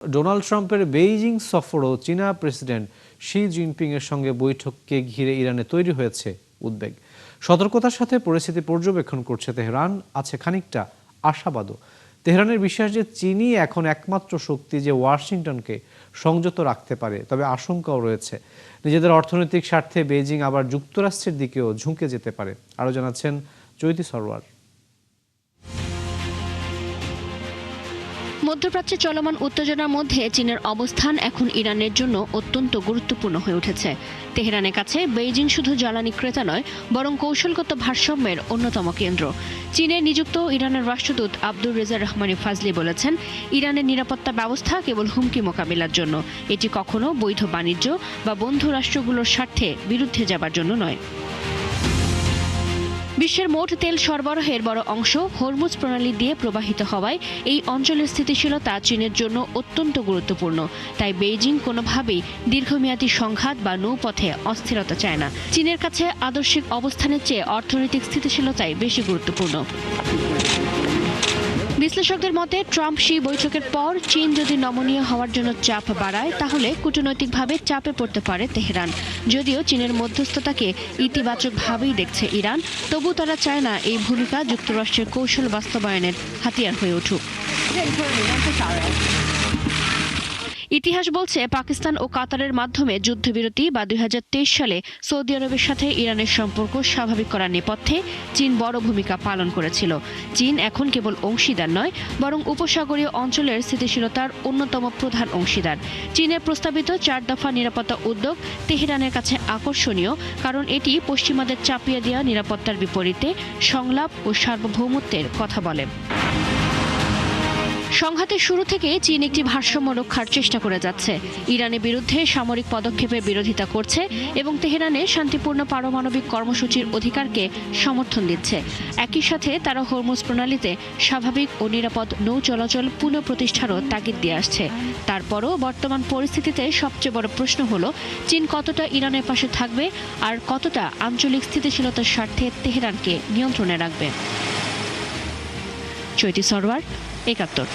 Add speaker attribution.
Speaker 1: Donald ট্রাম্পের Beijing সফর ও চীনা প্রেসিডেন্ট শি জিনপিং এর সঙ্গে বৈঠককে ঘিরে ইরানে তৈরি হয়েছে উদ্বেগ। সতর্কতার সাথে পরিস্থিতি পর্যবেক্ষণ করছে তেহরান, আছে খানিকটা আশাবাদও। তেহরানের বিশ্বাস যে চীনই এখন একমাত্র শক্তি যে ওয়াশিংটনকে সংযত রাখতে পারে, তবে আশঙ্কাও রয়েছে নিজেদের অর্থনৈতিক স্বার্থে বেইজিং আবার যুক্তরাষ্ট্রের দিকেও ঝুঁকে যেতে পারে। আরও জানাচ্ছেন চৈতি সরওয়ার।
Speaker 2: মধ্যপ্রাচ্যে চলমান উত্তেজনার মধ্যে চীনের অবস্থান এখন ইরানের জন্য অত্যন্ত গুরুত্বপূর্ণ হয়ে উঠেছে। তেহরানের কাছে বেইজিং শুধু জ্বালানি ক্রেতা নয়, বরং কৌশলগত ভারসাম্যের অন্যতম কেন্দ্র। চীনে নিযুক্ত ইরানের রাষ্ট্রদূত আব্দুর রেজা রহমানি ফাজলি বলেছেন, ইরানের নিরাপত্তা ব্যবস্থা কেবল হুমকি মোকাবিলার জন্য, এটি কখনো বৈধ বাণিজ্য বা বন্ধু রাষ্ট্রগুলোর স্বার্থে বিরুদ্ধে যাবার জন্য নয়। বিশ্বের মোট তেল সরবরাহের বড় অংশ হরমুজ প্রণালী দিয়ে প্রবাহিত হওয়ায় এই অঞ্চলের স্থিতিশীলতা চীনের জন্য অত্যন্ত গুরুত্বপূর্ণ। তাই বেইজিং কোনোভাবেই দীর্ঘমেয়াদী সংঘাত বা নৌপথে অস্থিরতা চায় না। চীনের কাছে আদর্শিক অবস্থানের চেয়ে অর্থনৈতিক স্থিতিশীলতাই বেশি গুরুত্বপূর্ণ। বিশ্লেষকদের মতে, ট্রাম্প শি বৈঠকের পর চীন যদি নমনীয় হওয়ার জন্য চাপ বাড়ায়, তাহলে কূটনৈতিকভাবে চাপে পড়তে পারে তেহরান। যদিও চীনের মধ্যস্থতাকে ইতিবাচকভাবেই দেখছে ইরান, তবু তারা চায় না এই ভূমিকা যুক্তরাষ্ট্রের কৌশল বাস্তবায়নের হাতিয়ার হয়ে উঠুক। ইতিহাস বলছে, পাকিস্তান ও কাতারের মাধ্যমে যুদ্ধবিরতি বা 2023 সালে সৌদি আরবের সাথে ইরানের সম্পর্ক স্বাভাবিক করার নেপথ্যে চীন বড় ভূমিকা পালন করেছিল। চীন এখন কেবল অংশীদার নয়, বরং উপসাগরীয় অঞ্চলের স্থিতিশীলতার অন্যতম প্রধান অংশীদার। চীনের প্রস্তাবিত 4 দফা নিরাপত্তা উদ্যোগ তেহরানের কাছে আকর্ষণীয়, কারণ এটি পশ্চিমাদের চাপিয়ে দেওয়া নিরাপত্তার বিপরীতে সংলাপ ও সার্বভৌমত্বের কথা বলে। সংঘাতের শুরু থেকে চীন একটি ভারসাম্য রক্ষার চেষ্টা করে যাচ্ছে। ইরানের বিরুদ্ধে সামরিক পদক্ষেপের বিরোধিতা করছে এবং তেহরানের শান্তিপূর্ণ পারমাণবিক কর্মসূচির অধিকারকে সমর্থন দিচ্ছে। একই সাথে তারা হরমুজ প্রণালীতে স্বাভাবিক ও নিরাপদ নৌ চলাচল পুনঃপ্রতিষ্ঠারও তাগিদ দিয়ে আসছে। তারপরও বর্তমান পরিস্থিতিতে সবচেয়ে বড় প্রশ্ন হলো, চীন কতটা ইরানের পাশে থাকবে আর কতটা আঞ্চলিক স্থিতিশীলতার স্বার্থে তেহরানকে নিয়ন্ত্রণে রাখবে। চৈতি সরওয়ার, 71।